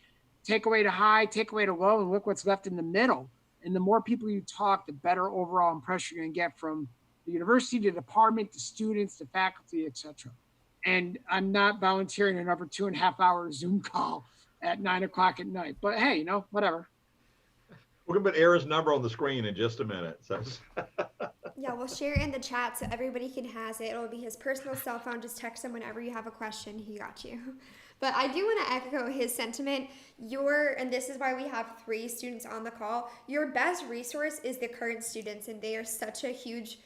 take away to high, take away to low, and look what's left in the middle. And the more people you talk, the better overall impression you're gonna get from the university, the department, the students, the faculty, etc. And I'm not volunteering another 2.5 hour Zoom call at 9 o'clock at night. But hey, whatever.
We're gonna put Aaron's number on the screen in just a minute. So.
Yeah, we'll share in the chat so everybody can has it. It'll be his personal cell phone. Just text him whenever you have a question. He got you. But I do want to echo his sentiment. And this is why we have 3 students on the call. Your best resource is the current students, and they are such a huge,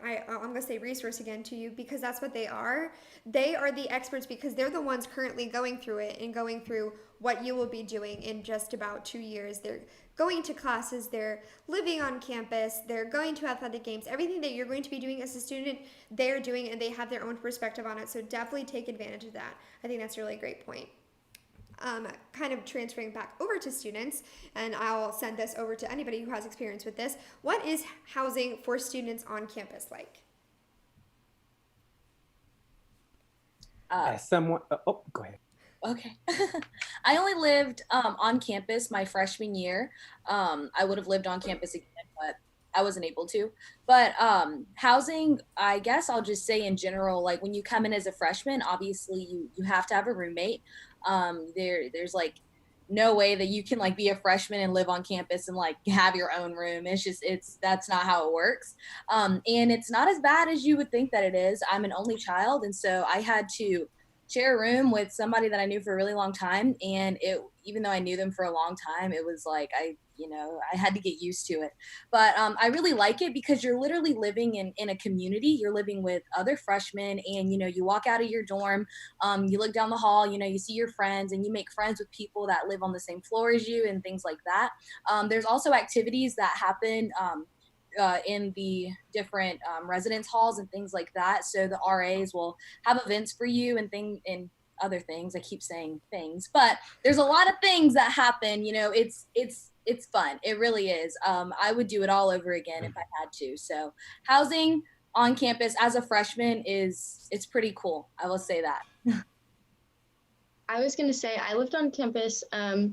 I'm going to say resource again to you, because that's what they are. They are the experts because they're the ones currently going through it and going through what you will be doing in just about 2 years. They're going to classes, they're living on campus, they're going to athletic games. Everything that you're going to be doing as a student, they're doing, and they have their own perspective on it. So definitely take advantage of that. I think that's a really great point. Kind of transferring back over to students, and I'll send this over to anybody who has experience with this. What is housing for students on campus like?
As someone, oh, go ahead.
Okay. I only lived on campus my freshman year. I would have lived on campus again, but I wasn't able to. But housing, I guess I'll just say in general, like when you come in as a freshman, obviously you have to have a roommate. There's like no way that you can like be a freshman and live on campus and like have your own room. That's not how it works. And it's not as bad as you would think that it is. I'm an only child, and so I had to share a room with somebody that I knew for a really long time. And even though I knew them for a long time, it was like, I had to get used to it. But I really like it because you're literally living in a community. You're living with other freshmen, and, you walk out of your dorm, you look down the hall, you see your friends, and you make friends with people that live on the same floor as you and things like that. There's also activities that happen in the different residence halls and things like that. So the RAs will have events for you and other things. I keep saying things, but there's a lot of things that happen. It's fun. It really is. I would do it all over again if I had to. So housing on campus as a freshman it's pretty cool. I will say that.
I was going to say I lived on campus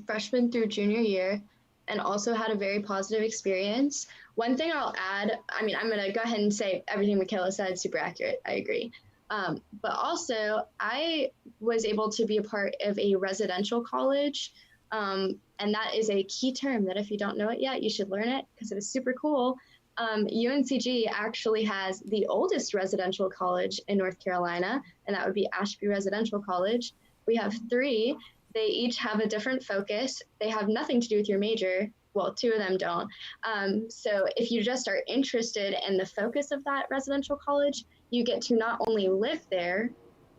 freshman through junior year and also had a very positive experience. One thing I'll add, I'm going to go ahead and say everything Michaela said, super accurate. I agree. But also, I was able to be a part of a residential college. And that is a key term that if you don't know it yet, you should learn it because it is super cool. UNCG actually has the oldest residential college in North Carolina, and that would be Ashby Residential College. We have 3. They each have a different focus. They have nothing to do with your major. Well, 2 of them don't. So if you just are interested in the focus of that residential college, you get to not only live there,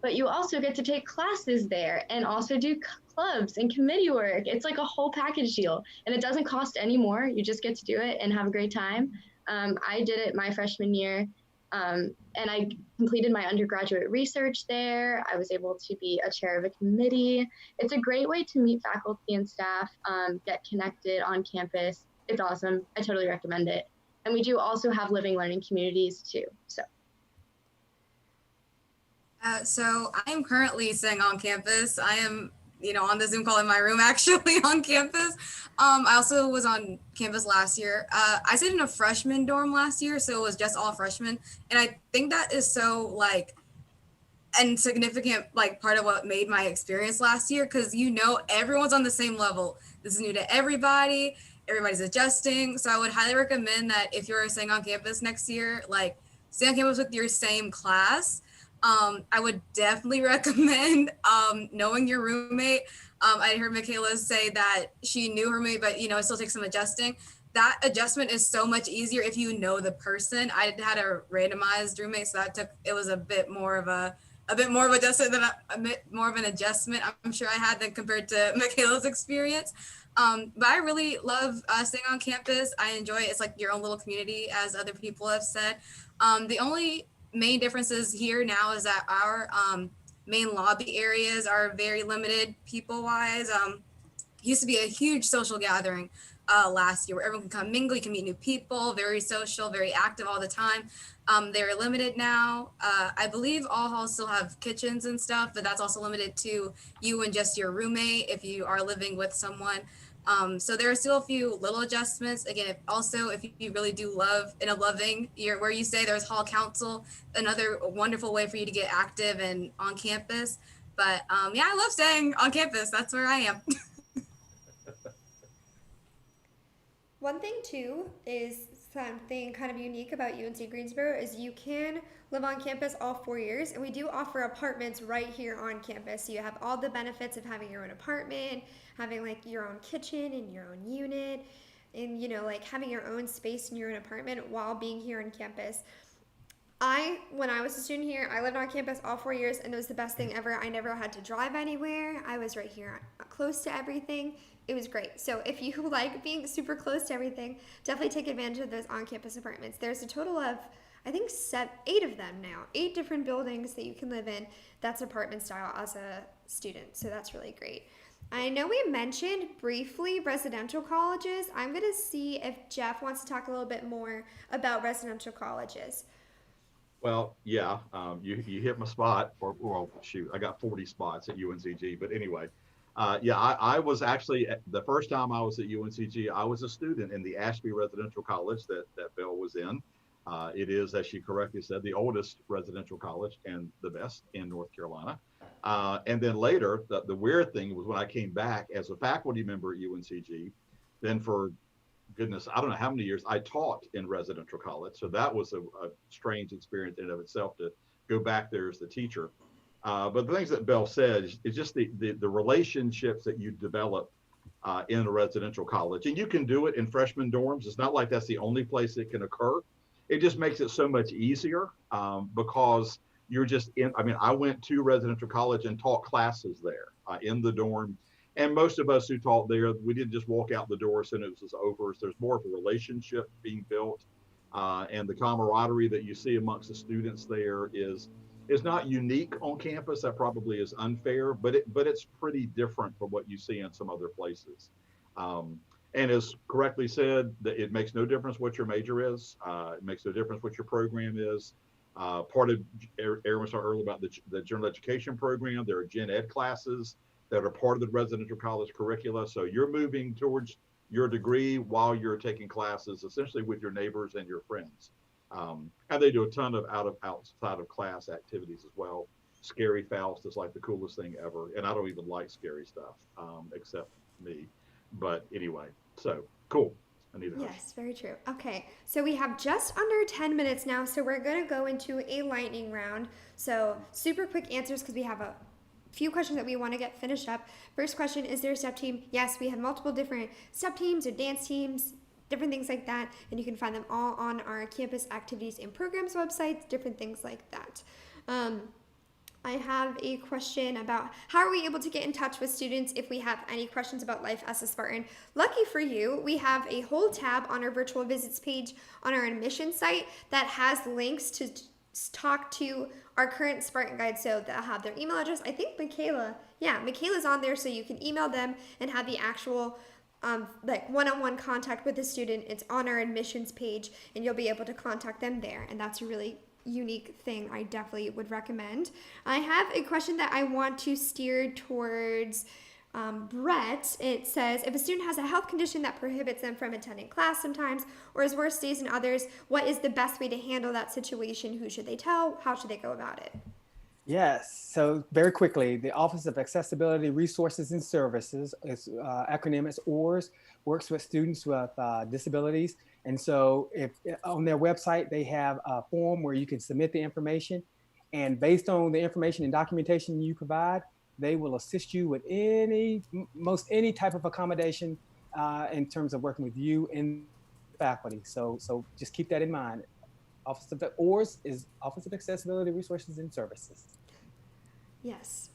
but you also get to take classes there and also do clubs and committee work. It's like a whole package deal, and it doesn't cost any more. You just get to do it and have a great time. I did it my freshman year. And I completed my undergraduate research there. I was able to be a chair of a committee. It's a great way to meet faculty and staff, get connected on campus. It's awesome. I totally recommend it. And we do also have living learning communities too.
So I am currently staying on campus. I am, on the Zoom call in my room, actually on campus. I also was on campus last year. I stayed in a freshman dorm last year, so it was just all freshmen. And I think that is so and significant part of what made my experience last year, because everyone's on the same level. This is new to everybody. Everybody's adjusting. So I would highly recommend that if you're staying on campus next year, stay on campus with your same class. I would definitely recommend knowing your roommate. I heard Michaela say that she knew her roommate, but it still takes some adjusting. That adjustment is so much easier if you know the person. I had a randomized roommate, so it was a bit more of adjustment than a bit more of an adjustment I'm sure I had than compared to Michaela's experience. But I really love staying on campus. I enjoy it. It's like your own little community, as other people have said. The only main differences here now is that our main lobby areas are very limited people wise. used to be a huge social gathering last year where everyone can come mingle, you can meet new people, very social, very active all the time. They're limited now. I believe all halls still have kitchens and stuff, but that's also limited to you and just your roommate if you are living with someone. So there are still a few little adjustments. Again, if you really do love in a loving year where you say there's hall council, another wonderful way for you to get active and on campus. But yeah, I love staying on campus. That's where I am.
One thing too is something kind of unique about UNC Greensboro is you can live on campus all 4 years, and we do offer apartments right here on campus. So you have all the benefits of having your own apartment, having like your own kitchen and your own unit, and like having your own space in your own apartment while being here on campus. When I was a student here, I lived on campus all 4 years, and it was the best thing ever. I never had to drive anywhere. I was right here, close to everything. It was great. So if you like being super close to everything, definitely take advantage of those on-campus apartments. There's a total of, I think, 8 of them now. 8 different buildings that you can live in. That's apartment style as a student. So that's really great. I know we mentioned briefly residential colleges. I'm going to see if Jeff wants to talk a little bit more about residential colleges.
Well, yeah, you hit my spot. Well, shoot, I got 40 spots at UNCG. But anyway, yeah, I was actually, the first time I was at UNCG, I was a student in the Ashby Residential College that Belle was in. It is, as she correctly said, the oldest residential college and the best in North Carolina. And then later, the weird thing was when I came back as a faculty member at UNCG, then for goodness, I don't know how many years I taught in residential college. So that was a strange experience in and of itself to go back there as the teacher. But the things that Belle said is just the relationships that you develop in a residential college. And you can do it in freshman dorms. It's not like that's the only place it can occur. It just makes it so much easier because you're just in. I mean, I went to residential college and taught classes there in the dorm. And most of us who taught there, we didn't just walk out the door as soon as it was over. So there's more of a relationship being built. And the camaraderie that you see amongst the students there is not unique on campus. That probably is unfair, but it's pretty different from what you see in some other places. And as correctly said, that it makes no difference what your major is. It makes no difference what your program is. Part of Aaron was talking earlier about the general education program. There are gen ed classes that are part of the residential college curricula. So you're moving towards your degree while you're taking classes essentially with your neighbors and your friends. And they do a ton of outside of class activities as well. Scary Faust is like the coolest thing ever. And I don't even like scary stuff, except me. But anyway, so cool. Anita.
Yes, very true. Okay, so we have just under 10 minutes now, so we're going to go into a lightning round. So super quick answers because we have a few questions that we want to get finished up. First question, is there a step team? Yes, we have multiple different step teams or dance teams, different things like that, and you can find them all on our campus activities and programs websites, different things like that. I have a question about how are we able to get in touch with students if we have any questions about life as a Spartan. Lucky for you, we have a whole tab on our virtual visits page on our admission site that has links to talk to our current Spartan guides, so they'll have their email address. I think Michaela's on there, so you can email them and have the actual like one-on-one contact with the student. It's on our admissions page, and you'll be able to contact them there, and that's a really unique thing I definitely would recommend. I have a question that I want to steer towards Brett. It says, if a student has a health condition that prohibits them from attending class sometimes or has worse days than others, what is the best way to handle that situation? Who should they tell? How should they go about it?
Yes, so very quickly, the Office of Accessibility Resources and Services, its acronym is ORS, works with students with disabilities. And so if on their website, they have a form where you can submit the information, and based on the information and documentation you provide, they will assist you with most any type of accommodation in terms of working with you and faculty. So just keep that in mind. Office of ORS is Office of Accessibility Resources and Services.
Yes.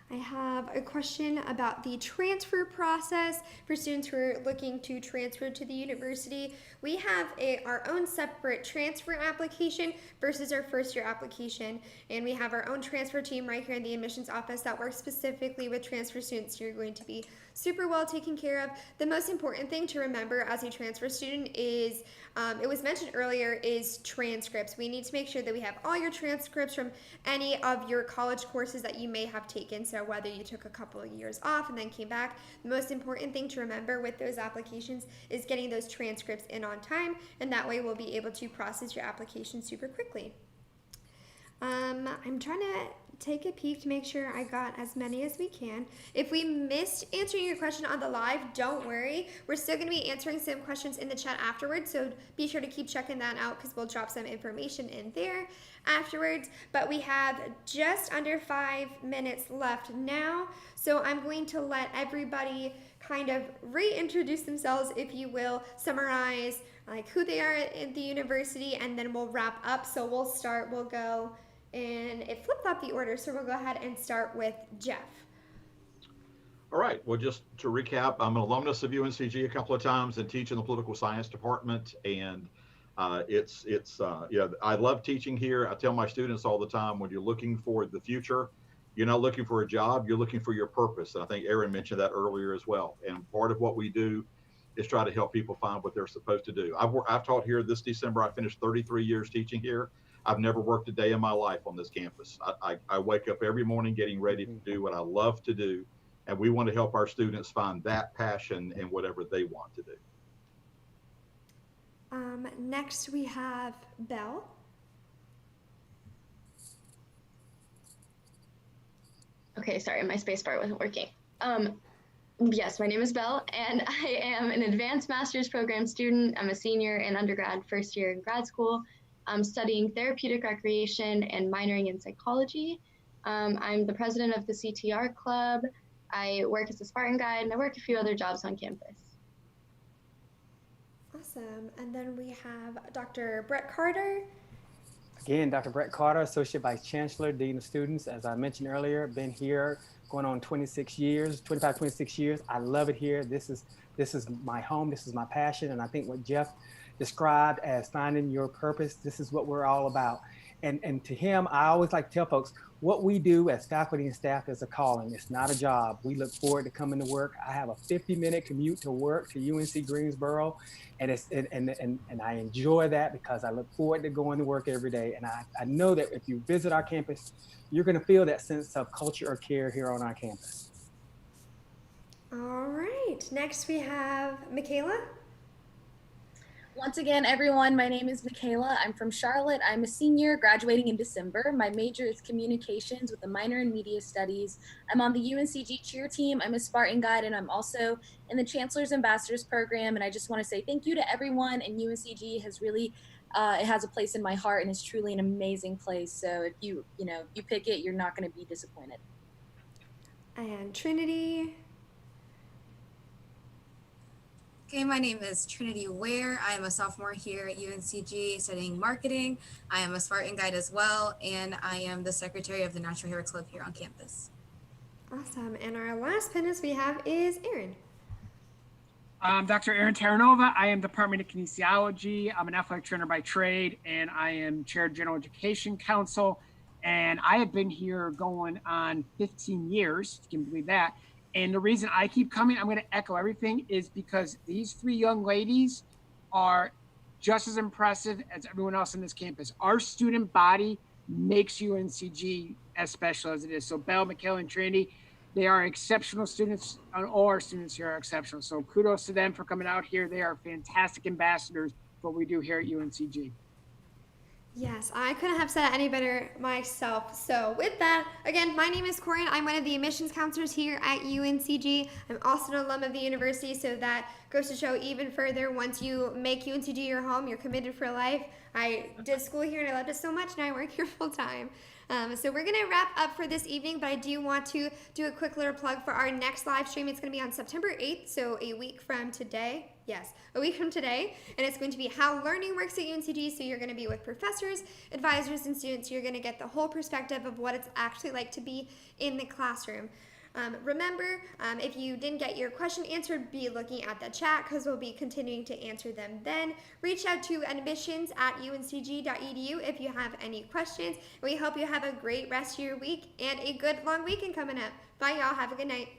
I have a question about the transfer process for students who are looking to transfer to the university. We have our own separate transfer application versus our first year application, and we have our own transfer team right here in the admissions office that works specifically with transfer students. You're going to be super well taken care of. The most important thing to remember as a transfer student is, it was mentioned earlier, is transcripts. We need to make sure that we have all your transcripts from any of your college courses that you may have taken. So whether you took a couple of years off and then came back, the most important thing to remember with those applications is getting those transcripts in on time, and that way we'll be able to process your application super quickly. I'm trying to take a peek to make sure I got as many as we can. If we missed answering your question on the live, don't worry. We're still going to be answering some questions in the chat afterwards, so be sure to keep checking that out because we'll drop some information in there afterwards. But we have just under 5 minutes left now, so I'm going to let everybody kind of reintroduce themselves, if you will, summarize like who they are at the university, and then we'll wrap up. So we'll go, and it flip-flopped the order, so we'll go ahead and start with Jeff.
All right. Well, just to recap, I'm an alumnus of UNCG a couple of times and teach in the political science department. And I love teaching here. I tell my students all the time, when you're looking for the future, you're not looking for a job, you're looking for your purpose. And I think Aaron mentioned that earlier as well. And part of what we do is try to help people find what they're supposed to do. I've taught here this December. I finished 33 years teaching here. I've never worked a day in my life on this campus. I wake up every morning getting ready to do what I love to do. And we want to help our students find that passion in whatever they want to do.
Next we have Belle.
Okay, sorry, my space bar wasn't working. Yes, my name is Belle, and I am an advanced master's program student. I'm a senior in undergrad, first year in grad school. I'm studying therapeutic recreation and minoring in psychology. I'm the president of the CTR club. I work as a Spartan guide, and I work a few other jobs on campus.
Awesome. And then we have Dr. Brett Carter.
Again, Dr. Brett Carter, Associate Vice Chancellor, Dean of Students. As I mentioned earlier, been here going on 26 years. I love it here. This is my home. This is my passion. And I think what Jeff described as finding your purpose, this is what we're all about. And to him, I always like to tell folks, what we do as faculty and staff is a calling. It's not a job. We look forward to coming to work. I have a 50-minute commute to work to UNC Greensboro, and I enjoy that because I look forward to going to work every day. And I know that if you visit our campus, you're going to feel that sense of culture or care here on our campus.
All right. Next we have Michaela.
Once again, everyone, my name is Michaela. I'm from Charlotte. I'm a senior graduating in December. My major is communications with a minor in media studies. I'm on the UNCG cheer team. I'm a Spartan guide, and I'm also in the Chancellor's Ambassadors program. And I just want to say thank you to everyone. And UNCG has really, it has a place in my heart, and it's truly an amazing place. So if you pick it, you're not going to be disappointed.
And Trinity.
Okay, my name is Trinity Ware. I am a sophomore here at UNCG studying marketing. I am a Spartan guide as well, and I am the secretary of the Natural Hair Club here on campus.
Awesome. And our last panelist we have is Aaron.
Dr. Aaron Terranova. I am Department of Kinesiology. I'm an athletic trainer by trade, and I am chair of General Education Council. And I have been here going on 15 years, if you can believe that. And the reason I keep coming, I'm going to echo everything, is because these three young ladies are just as impressive as everyone else on this campus. Our student body makes UNCG as special as it is. So Belle, Michaela, and Trinity, they are exceptional students. All our students here are exceptional. So kudos to them for coming out here. They are fantastic ambassadors for what we do here at UNCG.
Yes, I couldn't have said it any better myself. So with that, again, my name is Corinne. I'm one of the admissions counselors here at UNCG. I'm also an alum of the university, so that goes to show even further, once you make UNCG your home, you're committed for life. I did school here and I loved it so much, and I work here full time. So we're gonna wrap up for this evening, but I do want to do a quick little plug for our next live stream. It's gonna be on September 8th, so a week from today. Yes, a week from today, and it's going to be how learning works at UNCG. So you're going to be with professors, advisors, and students. You're going to get the whole perspective of what it's actually like to be in the classroom. Remember, if you didn't get your question answered, be looking at the chat because we'll be continuing to answer them then. Reach out to admissions@uncg.edu if you have any questions. We hope you have a great rest of your week and a good long weekend coming up. Bye, y'all. Have a good night.